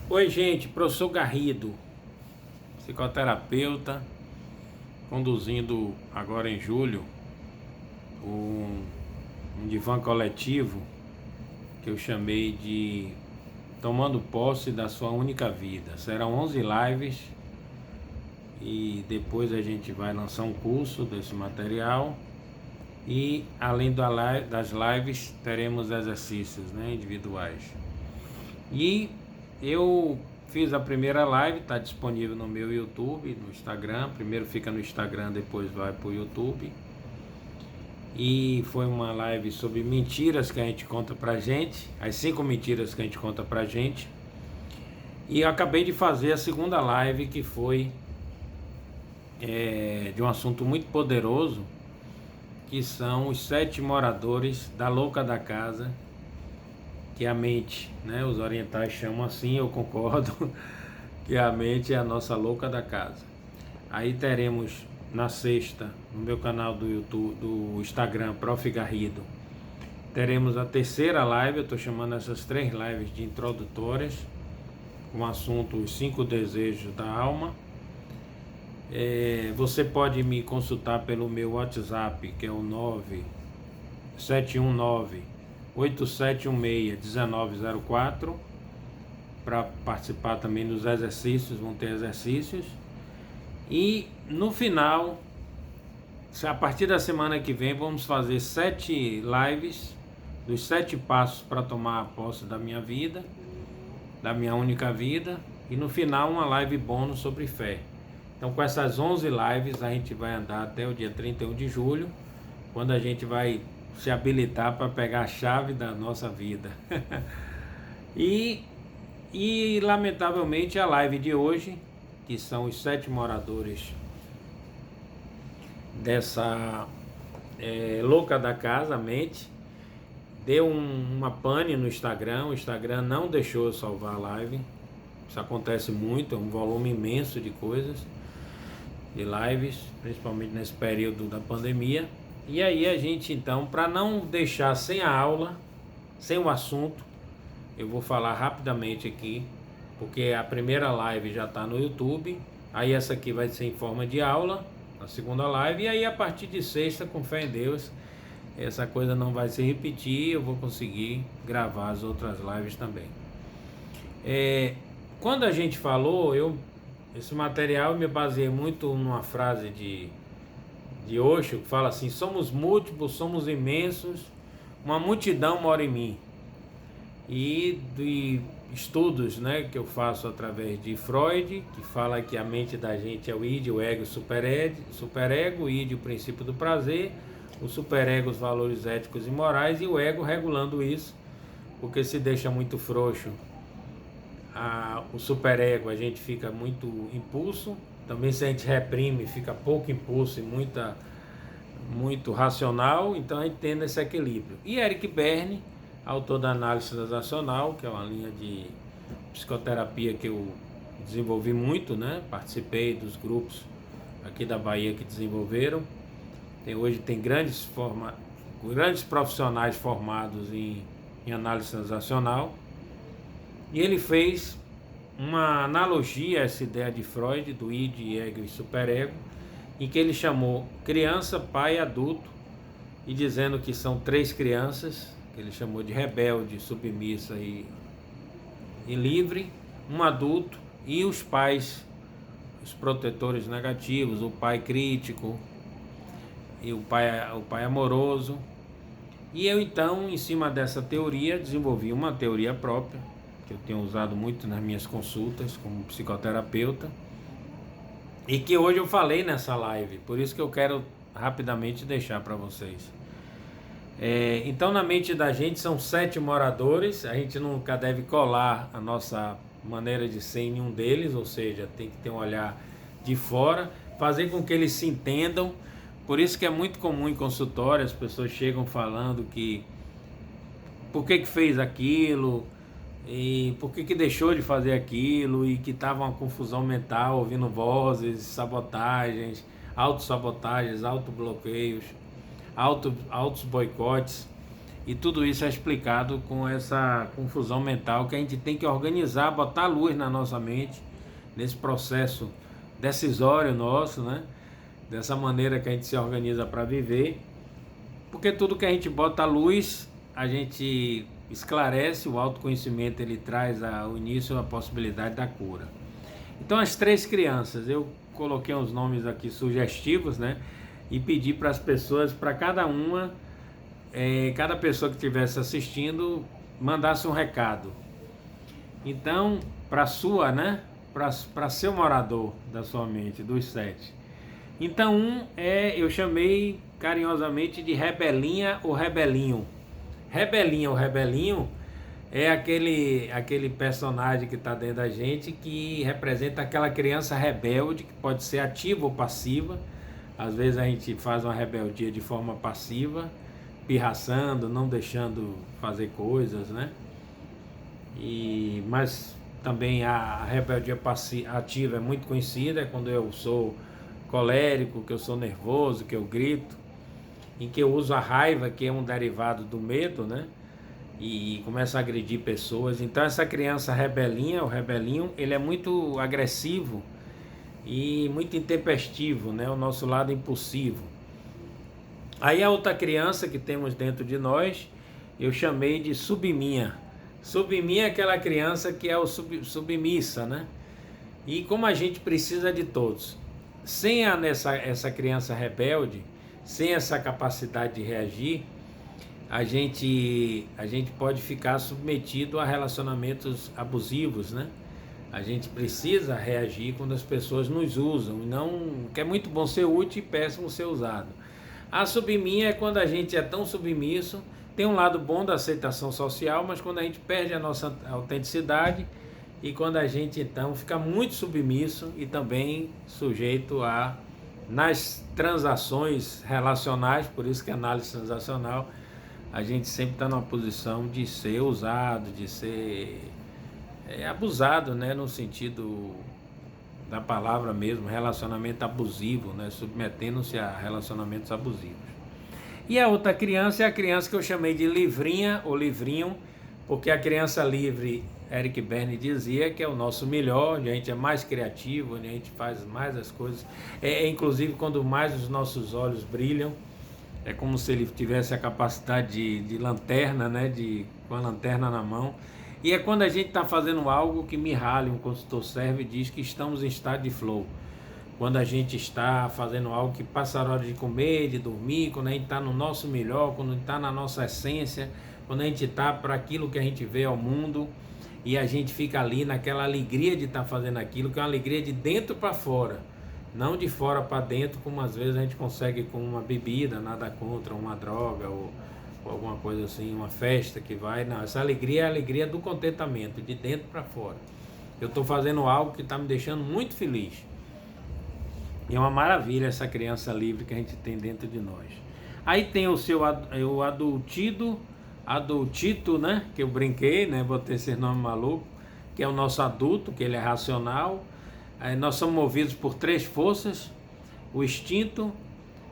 Oi, gente, professor Garrido, psicoterapeuta, conduzindo agora em julho um, um divã coletivo que eu chamei de Tomando Posse da Sua Única Vida. Serão 11 lives e depois a gente vai lançar um curso desse material e além das lives teremos exercícios, individuais. E eu fiz a primeira live, está disponível no meu YouTube, no Instagram. Primeiro fica no Instagram, depois vai para o YouTube. E foi uma live sobre mentiras que a gente conta pra gente, as 5 mentiras que a gente conta pra gente. E eu acabei de fazer a segunda live, que foi de um assunto muito poderoso, que são os 7 moradores da louca da casa, que é a mente, os orientais chamam assim, eu concordo, que a mente é a nossa louca da casa. Aí teremos na sexta, no meu canal do YouTube, do Instagram, Prof. Garrido, teremos a terceira live. Eu estou chamando essas 3 lives de introdutórias, com o assunto Os 5 Desejos da Alma. Você pode me consultar pelo meu WhatsApp, que é o 9716-1904, para participar também dos exercícios. Vão ter exercícios. E no final, a partir da semana que vem, vamos fazer 7 lives dos 7 passos para tomar a posse da minha vida, da minha única vida, e no final uma live bônus sobre fé. Então, com essas 11 lives a gente vai andar até o dia 31 de julho, quando a gente vai se habilitar para pegar a chave da nossa vida. e lamentavelmente a live de hoje, que são os 7 moradores dessa louca da casa, a mente, deu uma pane no Instagram. O Instagram não deixou eu salvar a live. Isso acontece muito, é um volume imenso de coisas, de lives, principalmente nesse período da pandemia. E aí a gente, então, para não deixar sem a aula, sem o assunto, eu vou falar rapidamente aqui, porque a primeira live já está no YouTube. Aí essa aqui vai ser em forma de aula, a segunda live. E aí a partir de sexta, com fé em Deus, essa coisa não vai se repetir. Eu vou conseguir gravar as outras lives também. Quando a gente falou, esse material eu me baseei muito numa frase de Osho, que fala assim: somos múltiplos, somos imensos, uma multidão mora em mim. E de estudos, que eu faço através de Freud, que fala que a mente da gente é o id, o ego, o superego, o id, o princípio do prazer, o superego, os valores éticos e morais, e o ego regulando isso, porque se deixa muito frouxo o superego, a gente fica muito impulso. Também, se a gente reprime, fica pouco impulso e muito racional. Então a gente tem esse equilíbrio. E Eric Berne, autor da análise transacional, que é uma linha de psicoterapia que eu desenvolvi muito, participei dos grupos aqui da Bahia que desenvolveram. Hoje tem grandes profissionais formados em análise transacional. E ele fez uma analogia a essa ideia de Freud, do id, ego e superego, em que ele chamou criança, pai e adulto, e dizendo que são 3 crianças, que ele chamou de rebelde, submissa e livre, um adulto e os pais, os protetores negativos, o pai crítico e o pai amoroso. E eu, então, em cima dessa teoria, desenvolvi uma teoria própria, que eu tenho usado muito nas minhas consultas como psicoterapeuta, e que hoje eu falei nessa live, por isso que eu quero rapidamente deixar para vocês. Então, na mente da gente são 7 moradores. A gente nunca deve colar a nossa maneira de ser em nenhum deles, ou seja, tem que ter um olhar de fora, fazer com que eles se entendam. Por isso que é muito comum em consultório as pessoas chegam falando que por que fez aquilo, e por que deixou de fazer aquilo, e que estava uma confusão mental, ouvindo vozes, sabotagens, autossabotagens, autobloqueios, autos boicotes. E tudo isso é explicado com essa confusão mental que a gente tem que organizar, botar luz na nossa mente, nesse processo decisório nosso, né? Dessa maneira que a gente se organiza para viver. Porque tudo que a gente bota à luz, a gente esclarece, o autoconhecimento ele traz ao início a possibilidade da cura. Então as 3 crianças, eu coloquei uns nomes aqui sugestivos, né? E pedi para as pessoas, para cada uma, cada pessoa que estivesse assistindo, mandasse um recado. Então, para sua, né? Para ser o morador da sua mente, dos 7. Então, eu chamei carinhosamente de Rebelinha ou Rebelinho. Rebelinha ou Rebelinho é aquele personagem que está dentro da gente, que representa aquela criança rebelde, que pode ser ativa ou passiva. Às vezes a gente faz uma rebeldia de forma passiva, pirraçando, não deixando fazer coisas, né? Mas também a rebeldia ativa é muito conhecida, é quando eu sou colérico, que eu sou nervoso, que eu grito, em que eu uso a raiva, que é um derivado do medo, né? E começo a agredir pessoas. Então essa criança rebelinha, o rebelinho, ele é muito agressivo e muito intempestivo, né? O nosso lado impulsivo. Aí a outra criança que temos dentro de nós, eu chamei de subminha. Subminha é aquela criança que é o submissa, né? E como a gente precisa de todos. Sem essa criança rebelde, sem essa capacidade de reagir, a gente pode ficar submetido a relacionamentos abusivos, né? A gente precisa reagir quando as pessoas nos usam, e não, que é muito bom ser útil e péssimo ser usado. A subminha é quando a gente é tão submisso, tem um lado bom da aceitação social, mas quando a gente perde a nossa autenticidade e quando a gente então fica muito submisso e também sujeito a, nas transações relacionais, por isso que a análise transacional, a gente sempre está numa posição de ser usado, de ser abusado, né, no sentido da palavra mesmo, relacionamento abusivo, né, submetendo-se a relacionamentos abusivos. E a outra criança é a criança que eu chamei de livrinha ou livrinho, porque a criança livre, Eric Berne dizia que é o nosso melhor, onde a gente é mais criativo, onde a gente faz mais as coisas, inclusive quando mais os nossos olhos brilham, é como se ele tivesse a capacidade de lanterna, né, com a lanterna na mão. E é quando a gente está fazendo algo que Mihaly, um consultor serve, diz que estamos em estado de flow. Quando a gente está fazendo algo que passa a hora de comer, de dormir, quando a gente está no nosso melhor, quando a gente está na nossa essência, quando a gente está para aquilo que a gente vê ao mundo, e a gente fica ali naquela alegria de estar fazendo aquilo, que é uma alegria de dentro para fora, não de fora para dentro, como às vezes a gente consegue com uma bebida, nada contra, uma droga ou alguma coisa assim, uma festa que vai. Não, essa alegria é a alegria do contentamento, de dentro para fora. Eu estou fazendo algo que está me deixando muito feliz. E é uma maravilha essa criança livre que a gente tem dentro de nós. Aí tem o adultito, né? Que eu brinquei, né? Botei esse nome maluco, que é o nosso adulto, que ele é racional. Aí nós somos movidos por 3 forças: o instinto,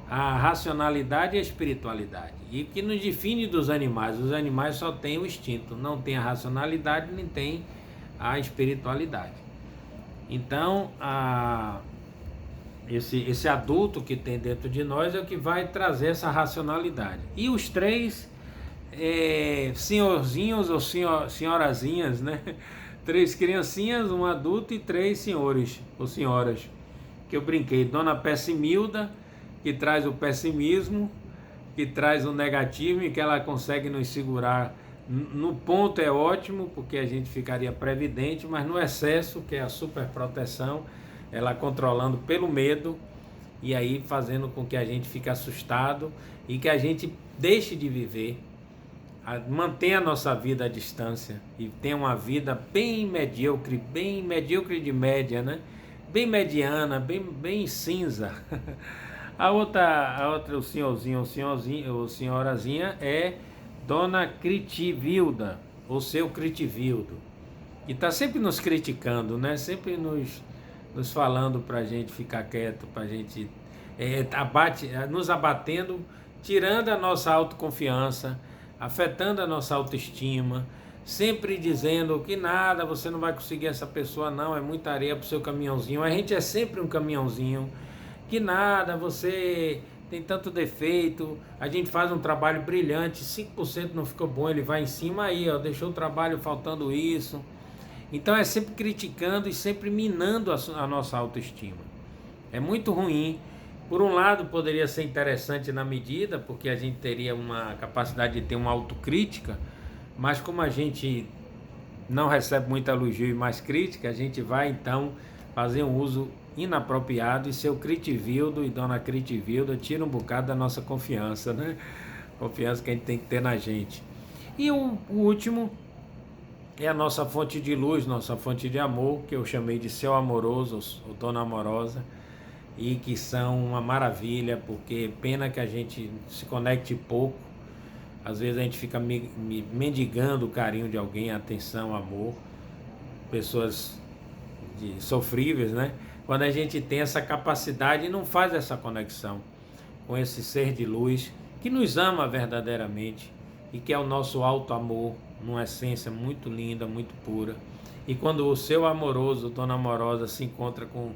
a racionalidade e a espiritualidade. E o que nos define dos animais? Os animais só têm o instinto, não tem a racionalidade, nem tem a espiritualidade. Então, esse adulto que tem dentro de nós é o que vai trazer essa racionalidade. E os 3 senhorzinhos ou senhorazinhas, né? 3 criancinhas, um adulto e 3 senhores ou senhoras, que eu brinquei. Dona Pessimilda, que traz o pessimismo, que traz o negativo e que ela consegue nos segurar. No ponto é ótimo, porque a gente ficaria previdente, mas no excesso, que é a superproteção, ela controlando pelo medo e aí fazendo com que a gente fique assustado e que a gente deixe de viver, mantenha a nossa vida à distância e tenha uma vida bem medíocre de média, né? Bem mediana, bem cinza. A outra, o senhorzinho ou senhorazinha é Dona Critivilda, ou seu Critivildo, e está sempre nos criticando, né? Sempre nos falando para a gente ficar quieto, para a gente nos abatendo, tirando a nossa autoconfiança, afetando a nossa autoestima, sempre dizendo que nada, você não vai conseguir essa pessoa não, é muita areia pro seu caminhãozinho. A gente é sempre um caminhãozinho, que nada, você tem tanto defeito, a gente faz um trabalho brilhante, 5% não ficou bom, ele vai em cima aí, ó, deixou o trabalho faltando isso. Então é sempre criticando e sempre minando a nossa autoestima. É muito ruim. Por um lado poderia ser interessante na medida, porque a gente teria uma capacidade de ter uma autocrítica, mas como a gente não recebe muita elogio e mais crítica, a gente vai então fazer um uso inapropriado, e seu Critivildo e dona Critivilda tira um bocado da nossa confiança, né? Confiança que a gente tem que ter na gente. E o último é a nossa fonte de luz, nossa fonte de amor, que eu chamei de céu amoroso, ou dona amorosa, e que são uma maravilha, porque pena que a gente se conecte pouco. Às vezes a gente fica mendigando o carinho de alguém, atenção, amor, pessoas sofríveis, né? Quando a gente tem essa capacidade e não faz essa conexão com esse ser de luz que nos ama verdadeiramente e que é o nosso alto amor, numa essência muito linda, muito pura. E quando o seu amoroso, dona amorosa, se encontra com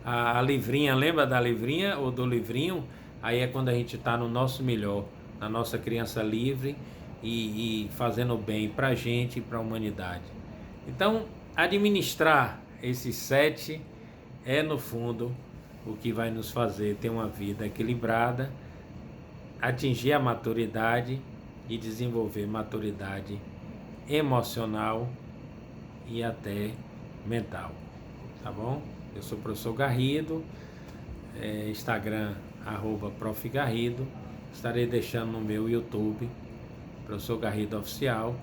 a livrinha, lembra da livrinha ou do livrinho? Aí é quando a gente está no nosso melhor, na nossa criança livre e fazendo bem para a gente e para a humanidade. Então, administrar esses 7 é, no fundo, o que vai nos fazer ter uma vida equilibrada, atingir a maturidade e desenvolver maturidade emocional e até mental. Tá bom? Eu sou o professor Garrido, Instagram @Prof. Garrido. Estarei deixando no meu YouTube, Professor Garrido Oficial.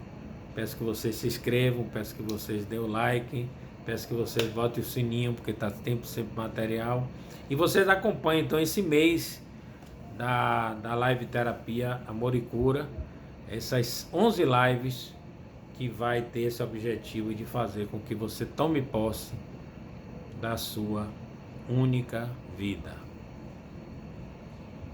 Peço que vocês se inscrevam, peço que vocês dêem o like, peço que vocês botem o sininho, porque está sempre material. E vocês acompanhem então esse mês da live terapia Amor e Cura, essas 11 lives que vai ter esse objetivo de fazer com que você tome posse da sua única vida.